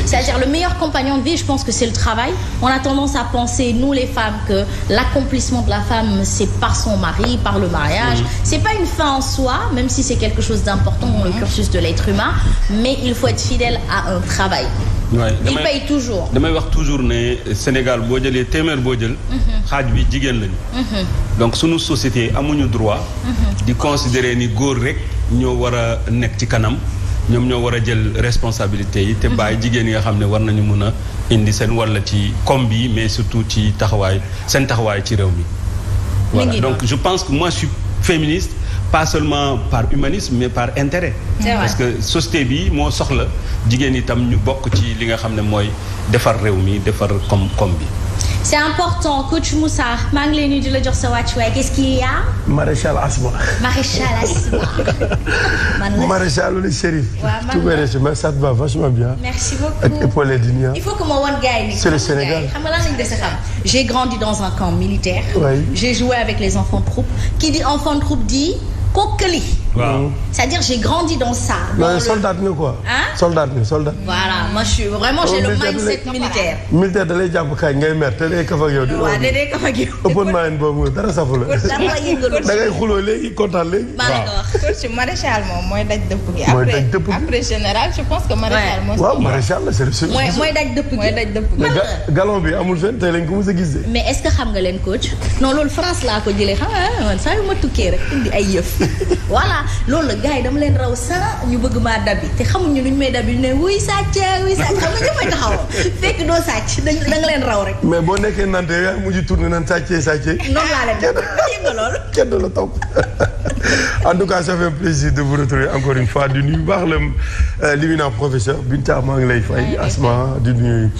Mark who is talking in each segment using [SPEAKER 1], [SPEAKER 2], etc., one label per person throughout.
[SPEAKER 1] C'est-à-dire le meilleur compagnon de vie, je pense que c'est le travail. On a tendance à penser, nous les femmes, que l'accomplissement de la femme, c'est par son mari, par le mariage. C'est pas une fin en soi, même si c'est quelque chose d'important dans le cursus de l'être humain, mais il faut être fidèle à un travail. Il paye toujours.
[SPEAKER 2] damay wax toujours ne Sénégal boo jëlee téeméer boo jël. xaaj bi jigéen lañu. donc sunu société amuñu droit. di considérer ni góor rek ñoo war a nekk ci kanam. ñoom ñoo war a jël responsabilité yi te bàyyi jigéen yi nga xam ne war nañu mën a indi seen walla ci com bi mais surtout ci taxawaay seen taxawaay ci réew mi. voilà donc je pense que moi je suis féministe pas seulement par humanisme mais par intérêt. parce que société bi moo soxla jigéen itam ñu bokk ci li nga xam ne mooy defar réew mi defar com bi.
[SPEAKER 1] C'est important coach Moussa maa ngi lay nuyu di la jox sa wàccuwaay qu'est-ce qu'il y a.
[SPEAKER 3] Maréchal Asma.
[SPEAKER 1] Maréchal Asma.
[SPEAKER 3] Maréchal le shérif. Tout mais ça te va vachement bien.
[SPEAKER 1] Merci beaucoup.
[SPEAKER 3] Et pour les dîners.
[SPEAKER 1] Il faut que ma wan gars yi.
[SPEAKER 3] C'est le Sénégal.
[SPEAKER 1] xam nga lan lañu dese xam. J'ai grandi dans un camp militaire.
[SPEAKER 3] Oui.
[SPEAKER 1] J'ai joué avec les enfants de troupe. Qui dit enfant de troupe dit kokkali.
[SPEAKER 2] Waaw.
[SPEAKER 1] C'est-à-dire j'ai grandi dans ça.
[SPEAKER 3] Non, soldat nga quoi.
[SPEAKER 1] Hein?
[SPEAKER 3] Soldat.
[SPEAKER 1] Voilà, moi je suis vraiment j'ai le mindset militaire.
[SPEAKER 3] Militaire da lay jàpp kaay ngay mer te day kaf ak yow.
[SPEAKER 1] waaw day kaf ak yow.
[SPEAKER 3] ëppoon maa leen boobu dara safu la. da ngay xuloo léegi kontaan léegi.
[SPEAKER 4] coach maréchal moom mooy daj dëpp gi.
[SPEAKER 3] mooy daj dëpp gi
[SPEAKER 4] après général je pense que maréchal moo.
[SPEAKER 3] waaw maréchal la c'est
[SPEAKER 1] mooy daj dëpp gi.
[SPEAKER 4] mooy daj dëpp gi.
[SPEAKER 3] galon bi amul fenn tey lañ ko mës a gis de.
[SPEAKER 1] mais est-ce que xam nga leen coach non loolu France laa ko jëlee xam nga man saa yu ma tukkee rek indi ay yëf voilà loolu la gars yi dama leen raw sa ñu bëgg maa dabi te xamuñu nuñ may dabi ñu ne wuy sàcc xam nga ñëpp a taxaw fekk doo sàcc da nga leen raw rek.
[SPEAKER 3] mais boo nekkee nante yaa mujj tourné naan sàccee.
[SPEAKER 1] noonu laa leen def dégg nga loolu.
[SPEAKER 3] kenn du la topp en tout cas ça fait plaisir de vous retrouver encore une fois di nuyu baax l'éminent professeur Binta maa ngi lay fay Asma di nuyu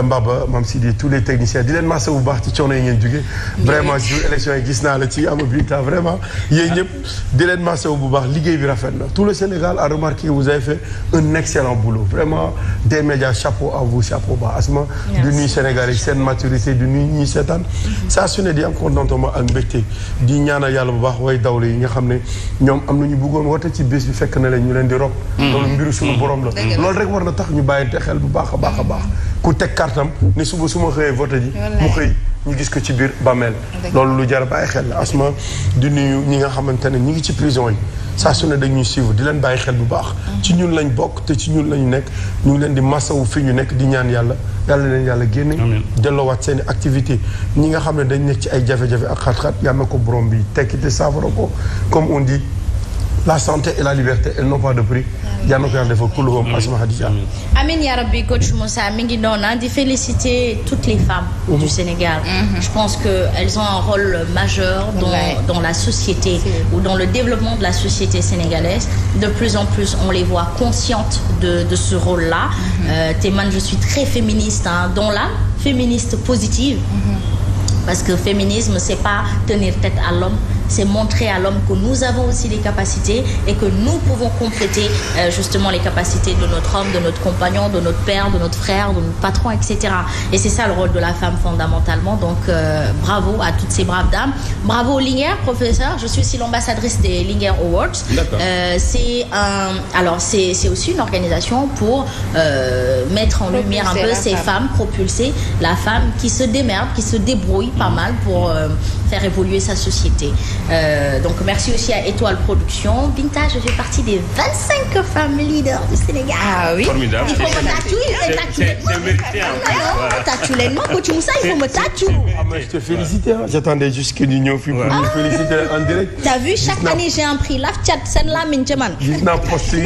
[SPEAKER 3] Mbaba Mam Sidi tous les techniciens di leen massa bu baax ci coono yi ngeen jógee vraiment ci élection yi gis naa la ci ama Binta vraiment yéen ñëpp di leen massa bu baax liggéey bi rafet na tout le Sénégal a remarqué que vous avez fait un excellent boulot vraiment des médias chapeau à vous chapeau bas Asma di nuyu Sénégal yi seen maturité di nuyu ñi seetaan saa su ne di am contentement ak mbégte di ñaanal yàlla bu baax way dawle yi nga xam ne ñoom am na ñu bëggoon woote ci bés bi fekk na leen ñu leen di rob loolu mbiru suñu borom la loolu rek war na tax ñu bàyyinte xel bu baax a baax a baax ku teg kartam ne suba su ma xëyee voté ji mu xëy ñu gis ko ci biir bàmmeel loolu lu jar a bàyyi xel la Asma di nuyu ñi nga xamante ne ñi ngi ci prison yi saa su ne dañuy suivre di leen bàyyi xel bu baax ci ñun lañ bokk te ci ñun lañu nekk ñu ngi leen di masawu fi ñu nekk di ñaan yàlla leen yàlla génne delloowaat seen i activité ñi nga xam ne dañ nekk ci ay jafe-jafe ak xat-xat yàlla na ko borom bi tekki te saafara ko comme on dit la santé et la liberté elles n'ont pas de prix yal na ko yàlla defal kulluhum Asma Hadija.
[SPEAKER 1] Amiin yaa rabbi coach Moussa mi ngi noonu di féliciter toutes les femmes du Sénégal. Je pense que elles ont un rôle majeur dans la société ou dans le développement de la société sénégalaise. De plus en plus on les voit conscientes de ce rôle-là. Te man je suis très féministe dans l'âme, féministe positive. Parce que féminisme c'est pas tenir tête à l'homme, c'est montrer à l'homme que nous avons aussi des capacités et que nous pouvons compléter justement les capacités de notre homme, de notre compagnon, de notre père, de notre frère, de notre patron, etc. Et c'est ça le rôle de la femme fondamentalement. Donc bravo à toutes ces braves dames. Bravo aux Linguère, professeur. Je suis aussi l'ambassadrice des Linguère Awards. C'est aussi une organisation pour mettre en lumière un peu ces femmes, propulser la femme qui se démerde, qui se débrouille pas mal pour faire évoluer sa société. Donc merci aussi à Étoile Production. Binta, je fais partie des 25 femmes leaders du Sénégal.
[SPEAKER 4] Ah oui.
[SPEAKER 2] Formidable.
[SPEAKER 1] Il faut me tatouer.
[SPEAKER 2] C'est mérité en
[SPEAKER 1] Tatouer moi, coach Moussa, il faut me tatouer.
[SPEAKER 3] Je te félicite. J'attendais juste que ñu ñëw fii pour me féliciter en direct.
[SPEAKER 1] T'as vu, chaque année j'ai un prix. Laf chat seen lamiñ ci man.
[SPEAKER 3] Gis naa post yi,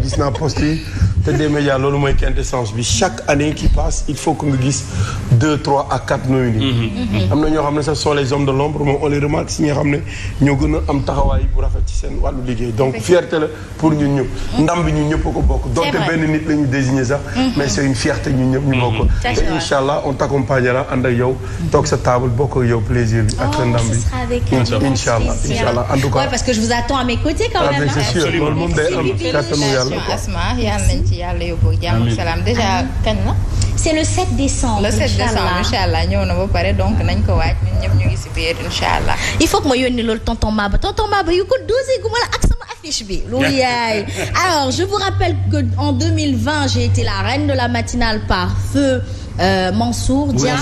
[SPEAKER 3] gis naa post yi. te des médias loolu mooy quintessence bi chaque année qui passe il faut que nga gis 2, 3 à 4 nominés. am na ñoo xam ne ce sont les hommes de l'ombre moom on les remarque si nga xam ne ñoo gën a am taxawaay bu rafet ci seen wàllu liggéey donc fierté la pour ñun ñëpp ndam bi ñun ñëpp a ko bokk donte benn nit la ñu désigné sax mais c'est une fierté ñun ñëpp ñu bokk te inchallah on t'accompagnera ànd ak yow toog sa table bokk ak yow plaisir bi ak sa ndam bi inchallah en tout cas
[SPEAKER 1] parce que je vous attends à mes côtés quand même
[SPEAKER 3] c'est sûr loolu moom day am kattanu yàlla
[SPEAKER 4] yàlla yóbbu jàmm ak salaam déjà kañ la.
[SPEAKER 1] c'est le 7 décembre.
[SPEAKER 4] le 7 décembre incha allah ñëw na ba pare donc nañ ko waaj ñun ñëpp ñu ngi si biir incha allah.
[SPEAKER 1] il faut que ma yónni loolu tonton Maba yu ko dosé gu ma la ak sama affiche bi lu yaay. Alors je vous rappelle que en 2020 j'ai été la reine de la matinale par feu Mansour Dia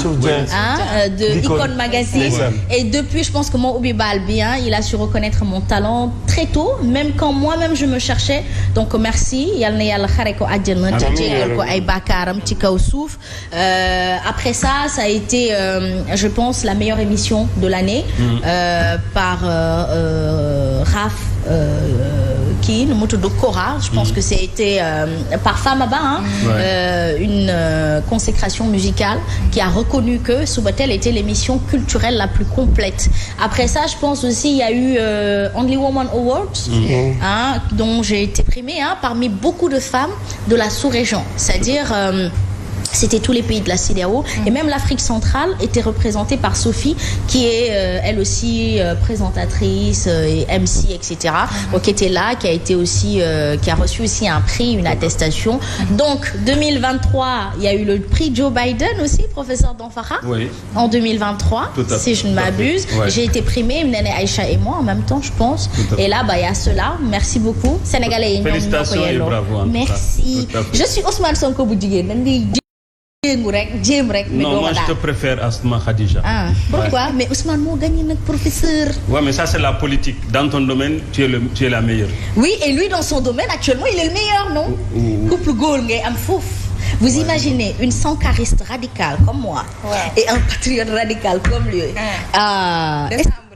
[SPEAKER 1] de Icon Magazine. Et depuis je pense que mon ubbi baal bien il a su reconnaître mon talent très tôt, même quand moi-même je me cherchais. Donc merci yal na yàlla xare ko àjjana te jégal ko ay bàkkaaram ci kaw suuf. Après ça a été je pense la meilleure émission de l'année par Raf kii nu mu tudd Cora. Je pense que c'était par Famaba une consécration musicale qui a reconnu que Subatel était l'émission culturelle la plus complète. Après ça je pense aussi il y a eu Only Woman Awards dont j'ai été primée parmi beaucoup de femmes de la sous-région, c'est-à-dire c'était tous les pays de la CEDEAO et même l'Afrique centrale était représentée par Sophie qui est elle aussi présentatrice et MC etc. Donc qui était là, qui a été aussi qui a reçu aussi un prix, une attestation. Donc 2023 il y a eu le prix Joe Biden aussi, professeur Danfara en 2023 si je ne m'abuse. J'ai été primée Néné Aïcha et moi en même temps je pense. Et là il y a cela. Merci beaucoup Sénégalais yi
[SPEAKER 2] félicitations et bravo.
[SPEAKER 1] Merci. Je suis Ousmane Sonko bu jigéen.
[SPEAKER 2] Non, moi je te préfère Asma Khadija.
[SPEAKER 1] Pourquoi? Mais Ousmane moo gagné nag professeur.
[SPEAKER 2] Ouais, mais ça c'est la politique. Dans ton domaine, tu es la meilleure.
[SPEAKER 1] Oui, et lui dans son domaine actuellement, il est le meilleur, non? Couple góor ngay am foofu. Vous imaginez une sankariste radicale comme moi et un patriote radical comme lui.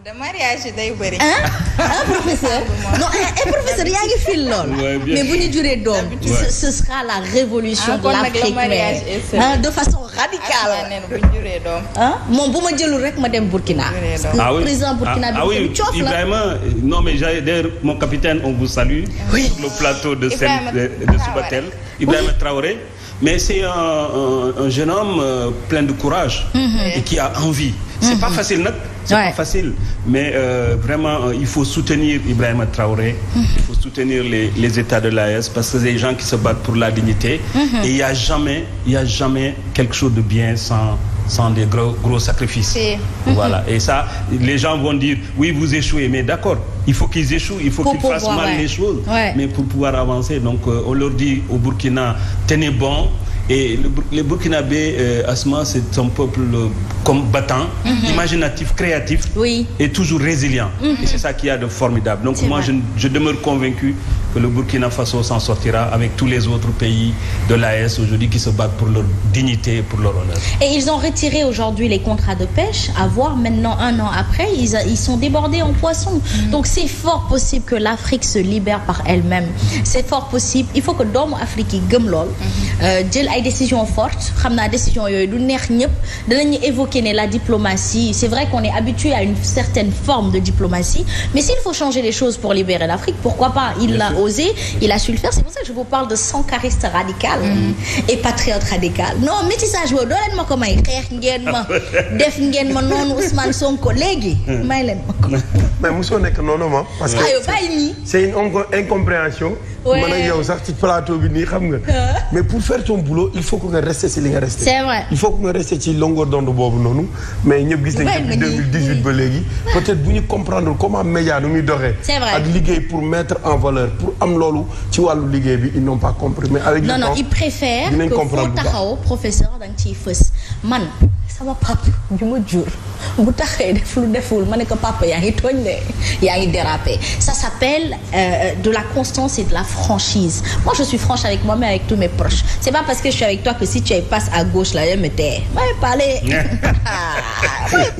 [SPEAKER 4] De mariage day bëri.
[SPEAKER 1] Professeur. Non, professeur yaa ngi fil lool. Mais bu ñu juree doom, ce sera la révolution de l'Afrique de façon radicale.
[SPEAKER 4] Bu ñu juree doom.
[SPEAKER 1] Moom bu ma jëlul rek ma dem Burkina. Président Burkina bi
[SPEAKER 2] oui, Ibrahima, non mais d'ailleurs mon capitaine on vous salue sur le plateau de Subatel. Ibrahima Traoré. Mais c'est un jeune homme plein de courage et qui a envie. C'est pas facile nag. C'est pas facile. Mais vraiment il faut soutenir Ibrahima Traoré. Il faut soutenir les États de l'AES parce que c'est des gens qui se battent pour la dignité. Et il y a jamais quelque chose de bien sans des gros sacrifices. Voilà. Et ça, les gens vont dire oui vous échouez, mais d'accord, il faut qu'ils échouent, il faut qu'ils fassent mal les choses, mais pour pouvoir avancer. Donc on leur dit au Burkina tenez bon. Et les Burkinabés, Asma, c'est un peuple combattant, imaginatif, créatif et toujours résilient. Et c'est ça qu'il y a de formidable. Donc moi, je demeure convaincu que le Burkina Faso s'en sortira avec tous les autres pays de l'AES aujourd'hui qui se battent pour leur dignité et pour leur honneur.
[SPEAKER 1] Et ils ont retiré aujourd'hui les contrats de pêche. À voir maintenant, un an après, ils sont débordés en poissons. Donc c'est fort possible que l'Afrique se libère par elle-même. C'est fort possible. Il faut que doomu Afrique yi gëm lool jël ay décisions fortes. Xam naa décision yooyu du neex ñëpp danañu évoquer ne la diplomatie. C'est vrai qu'on est habitué à une certaine forme de diplomatie, mais s'il faut changer les choses pour libérer l'Afrique, pourquoi pas? Il l'a osé, il a su le faire. C'est pour ça que je vous parle de sankariste radical et patriote radical. Non, métissage boobu doo leen ma ko may xeex ngeen ma def ngeen ma noonu Ousmane Sonko léegi may leen ma ko.
[SPEAKER 3] Mais mosoo nekk noonu ma parce que c'est une incompréhension. man ak yow sax ci plateau bi nii xam nga. Mais pour faire ton boulot il faut que nga rester ci li nga rester.
[SPEAKER 1] C'est vrai.
[SPEAKER 3] Il faut que nga rester ci longueur d'onde boobu noonu. Mais ñëpp gis nañ depuis 2018 ba léegi. Peut-être bu ñu comprendre comment média nu muy doxee.
[SPEAKER 1] C'est vrai.
[SPEAKER 3] Ak liggéey pour mettre en valeur pour am loolu ci wàllu liggéey bi ils n'ont pas compris. Mais avec le temps
[SPEAKER 1] non ils préfèrent que foo taxaw professeur da nga ciy fës man. sama papa ju ma jur bu taxee def lu deful ma ne ko papa yaa ngi tooñ de yaa ngi dérapé. Ça s'appelle de la constance et de la franchise. Moi je suis franche avec moi-même avec tous mes proches. C'est pas parce que je suis avec toi que si tu passes à gauche là je me tais. Ouais parler.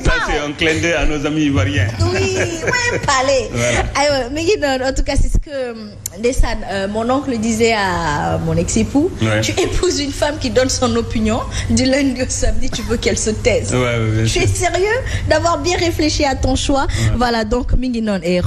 [SPEAKER 2] Ça c'est un clin d'œil à nos amis ivoiriens.
[SPEAKER 1] Oui ouais parler. Aywa mi ngi noonu en tout cas c'est ce que ndeysaan mon oncle disait à mon ex-époux. Tu épouses une femme qui donne son opinion du lundi au samedi, tu veux qu'elle se taise. Tu es sérieux d'avoir bien réfléchi à ton choix? Voilà donc mi ngi noonu.